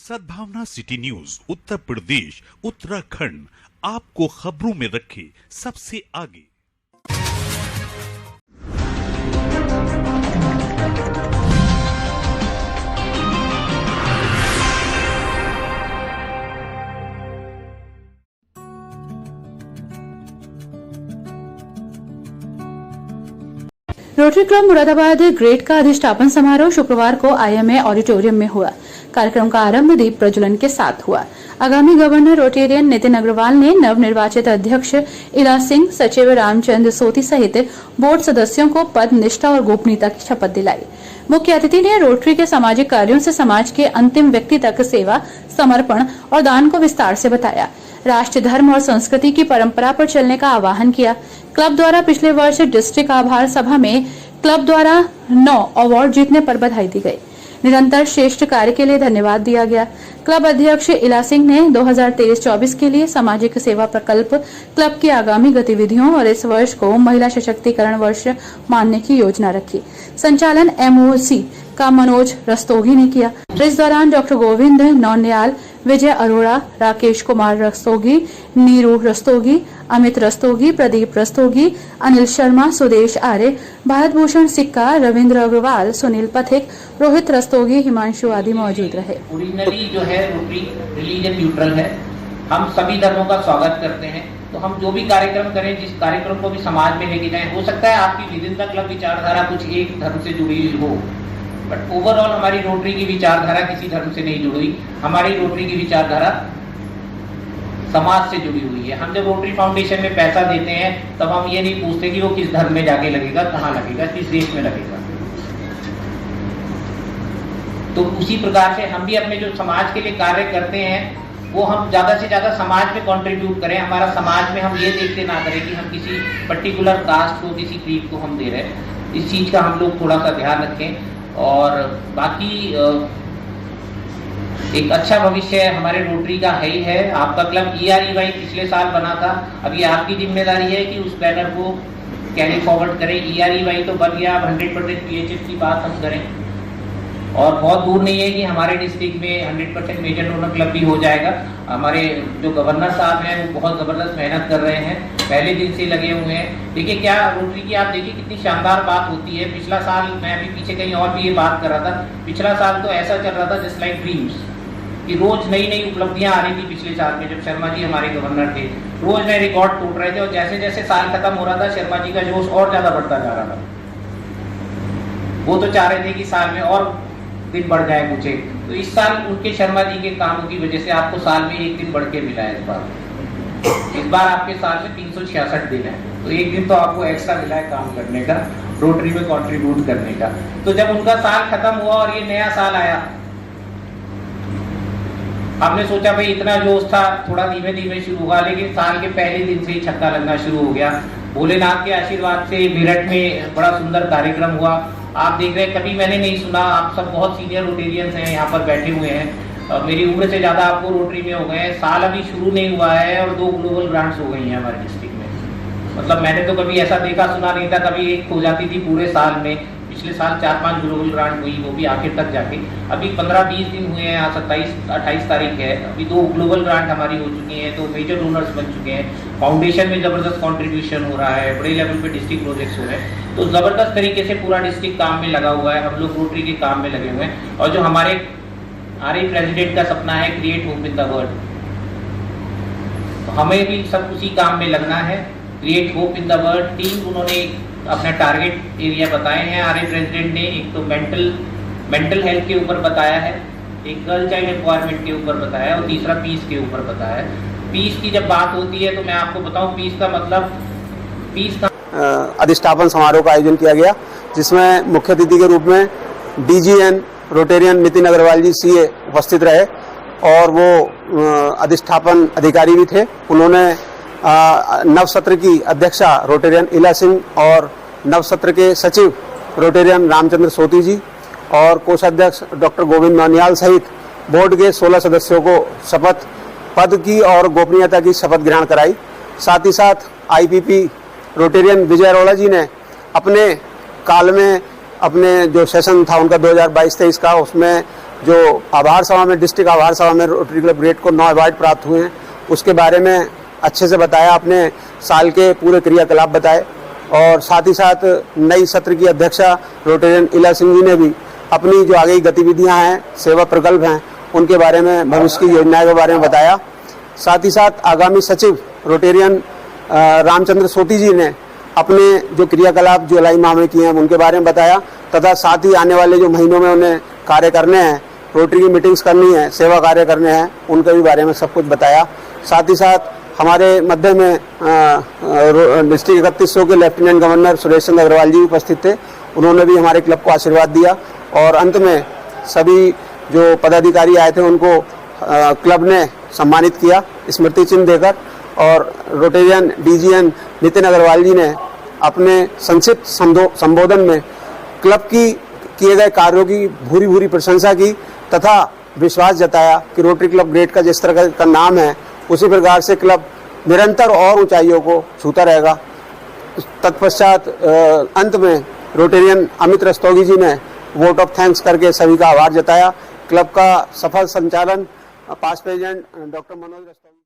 सद्भावना city news Uttar Pradesh Uttarakhand आपको खबरों में रखे सबसे आगे। रोटरी क्लब मुरादाबाद ग्रेड का अधिष्ठापन समारोह शुक्रवार को आईएमए ऑडिटोरियम में हुआ। कार्यक्रम का आरंभ दीप प्रज्वलन के साथ हुआ। आगामी गवर्नर रोटेरियन नितिन अग्रवाल ने नवनिर्वाचित अध्यक्ष इला सिंह, सचिव रामचंद्र सोती सहित बोर्ड सदस्यों को पद, निष्ठा और गोपनीयता की शपथ दिलाई। मुख्य अतिथि ने रोटरी के सामाजिक कार्यों से समाज के अंतिम व्यक्ति तक सेवा, समर्पण और दान को विस्तार से बताया। राष्ट्र, धर्म और संस्कृति की परंपरा पर चलने का आह्वान किया। क्लब द्वारा पिछले वर्ष डिस्ट्रिक्ट आभार सभा में क्लब द्वारा 9 अवार्ड जीतने पर बधाई दी गई। निरंतर श्रेष्ठ कार्य के लिए धन्यवाद दिया गया। क्लब अध्यक्ष इला सिंह ने 2023-24 के लिए सामाजिक सेवा प्रकल्प, क्लब की आगामी गतिविधियों और इस वर्ष को महिला सशक्तिकरण वर्ष मानने की योजना रखी। संचालन एमओसी का मनोज रस्तोगी ने किया। इस दौरान डॉक्टर गोविंद नौनियाल, विजय अरोड़ा, राकेश कुमार रस्तोगी, नीरू रस्तोगी, अमित रस्तोगी, प्रदीप रस्तोगी, अनिल शर्मा, सुदेश आर्य, भारत भूषण सिक्का, रविंद्र अग्रवाल, सुनील पथिक, रोहित रस्तोगी, हिमांशु आदि मौजूद रहे। ओरिजिनली जो है रोटरी रिलीजन न्यूट्रल है। हम सभी धर्मों का स्वागत करते हैं। तो हम जो भी कार्यक्रम करें, जिस कार्यक्रम को भी समाज में लेके जाएं, हो सकता है आपकी विद इन द क्लब विचारधारा कुछ एक धर्म से जुड़ी हुई हो, बट ओवरऑल हमारी रोटरी की विचारधारा किसी धर्म से नहीं जुड़ी हुई। हमारी रोटरी की विचारधारा समाज से जुड़ी हुई है। हम जब रोटरी फाउंडेशन में पैसा देते हैं तब हम ये नहीं पूछते कि वो किस धर्म में जाके लगेगा, कहाँ लगेगा, किस देश में लगेगा। तो उसी प्रकार से हम भी अपने जो समाज के लिए कार्य करते हैं वो हम ज्यादा से ज्यादा समाज में कंट्रीब्यूट करें। हमारा समाज में हम ये देखते ना करें कि हम किसी पर्टिकुलर कास्ट को, किसी क्रीड को हम दे रहे हैं। इस चीज का हम लोग थोड़ा सा ध्यान रखें। और बाकी एक अच्छा भविष्य हमारे रोटरी का है ही है। आपका क्लब EREY पिछले साल बना था। अब ये आपकी जिम्मेदारी है कि उस बैनर को कैरी फॉरवर्ड करें। EREY तो बन गया, 100% PHF की बात हम करें और बहुत दूर नहीं है कि हमारे डिस्ट्रिक्ट में 100% मेजर डोनर क्लब भी हो जाएगा। हमारे जो गवर्नर साहब हैं वो बहुत ज़बरदस्त मेहनत कर रहे हैं, पहले दिन से लगे हुए हैं। देखिए क्या रोटरी की आप देखिए कितनी शानदार बात होती है। पिछला साल मैं अभी पीछे कहीं और भी ये बात कर रहा था, पिछला साल तो ऐसा चल रहा था जस्ट लाइक ड्रीम्स कि रोज नई नई उपलब्धियां आ रही थी। पिछले साल में जब शर्मा जी हमारे गवर्नर थे, रोज नए रिकॉर्ड टूट रहे थे और जैसे जैसे साल खत्म हो रहा था शर्मा जी का जोश और ज्यादा बढ़ता जा रहा था। वो तो चाह रहे थे कि साल में और दिन बढ़ जाए मुझे। तो इस साल उनके शर्मा जी के कामों की वजह से आपको साल में एक दिन बढ़ के मिला है। इस बार आपके साल में 366 दिन है, तो एक दिन तो आपको एक्स्ट्रा मिला है काम करने का, रोटरी में कंट्रीब्यूट करने का। तो जब उनका साल खत्म हुआ और ये नया साल आया, हमने सोचा भाई इतना जोश था, थोड़ा धीमे धीमे शुरू हुआ, लेकिन साल के पहले दिन से ही छक्का लगना शुरू हो गया। भोलेनाथ के आशीर्वाद से मेरठ में बड़ा सुंदर कार्यक्रम हुआ। आप देख रहे हैं, कभी मैंने नहीं सुना। आप सब बहुत सीनियर रोटेरियंस हैं, यहाँ पर बैठे हुए हैं, मेरी उम्र से ज्यादा आपको रोटरी में हो गए हैं। साल अभी शुरू नहीं हुआ है और 2 ग्लोबल ग्रांट्स हो गई हैं हमारे डिस्ट्रिक्ट में। मतलब मैंने तो कभी ऐसा देखा सुना नहीं था। कभी एक हो जाती थी पूरे साल में, पिछले साल 4-5 ग्लोबल ग्रांट हुई, वो भी आखिर तक जाके। अभी 15-20 दिन हुए हैं, आज 27-28 तारीख है, अभी 2 ग्लोबल ग्रांट हमारी हो चुकी हैं, तो मेजर डोनर्स बन चुके हैं। फाउंडेशन में जबरदस्त कंट्रीब्यूशन हो रहा है, बड़े लेवल पे डिस्ट्रिक्ट प्रोजेक्ट्स हो रहे हैं। तो जबरदस्त तरीके से पूरा डिस्ट्रिक्ट काम में लगा हुआ है। हम लोग रोटरी के काम में लगे हुए हैं। और जो हमारे RA प्रेसिडेंट का सपना है, create hope in the world, तो हमें भी सब उसी काम में लगना है। Create hope in the world 3 उन्होंने अपना टारगेट एरिया बताए हैं RA प्रेसिडेंट ने। एक तो मेंटल हेल्थ के ऊपर बताया है, एक गर्ल चाइल्ड एम्पावरमेंट के ऊपर बताया है और तीसरा पीस के ऊपर बताया है। पीस की जब बात होती है तो मैं आपको बताऊं, पीस का मतलब अधिष्ठापन समारोह का आयोजन किया गया, जिसमें मुख्य अतिथि के रूप में DGN रोटेरियन नितिन अग्रवाल जी CA उपस्थित रहे और वो अधिष्ठापन अधिकारी भी थे। उन्होंने नव सत्र की अध्यक्षा रोटेरियन इला सिंह और नव सत्र के सचिव रोटेरियन रामचंद्र सोती जी और कोषाध्यक्ष डॉक्टर गोविंद नौनियाल सहित बोर्ड के 16 सदस्यों को शपथ पद की और गोपनीयता की शपथ ग्रहण कराई। साथ ही साथ IPP रोटेरियन विजय अरोड़ा जी ने अपने काल में अपने जो सेशन था उनका 2022-23 का, उसमें जो आभार सभा में, डिस्ट्रिक्ट आभार सभा में रोटरी क्लब ग्रेट को 9 अवार्ड प्राप्त हुए हैं, उसके बारे में अच्छे से बताया। अपने साल के पूरे क्रियाकलाप बताए और साथ ही साथ नई सत्र की अध्यक्षा रोटेरियन इला सिंह जी ने भी अपनी जो आगे की गतिविधियां हैं, सेवा प्रकल्प हैं, उनके बारे में, भविष्य की योजनाओं के बारे में बताया। साथ ही साथ आगामी सचिव रोटेरियन रामचंद्र सोती जी ने अपने जो क्रियाकलाप जुलाई माह में किए हैं उनके बारे में बताया, तथा साथ ही आने वाले जो महीनों में उन्हें कार्य करने हैं, रोटरी की मीटिंग्स करनी है, सेवा कार्य करने हैं, उनके भी बारे में सब कुछ बताया। साथ ही साथ हमारे मध्य में डिस्ट्रिक्ट 3100 के लेफ्टिनेंट गवर्नर सुरेश चंद्र अग्रवाल जी उपस्थित थे, उन्होंने भी हमारे क्लब को आशीर्वाद दिया और अंत में सभी जो पदाधिकारी आए थे उनको क्लब ने सम्मानित किया स्मृति चिन्ह देकर। और रोटेरियन डीजीएन नितिन अग्रवाल जी ने अपने संक्षिप्त संबोधन में क्लब की किए गए कार्यों की भूरी भूरी प्रशंसा की तथा विश्वास जताया कि रोटरी क्लब ग्रेट का जिस तरह का नाम है उसी प्रकार से क्लब निरंतर और ऊंचाइयों को छूता रहेगा। तत्पश्चात अंत में रोटेरियन अमित रस्तोगी जी ने वोट ऑफ थैंक्स करके सभी का आभार जताया। क्लब का सफल संचालन past president doctor Manoj Rastogi.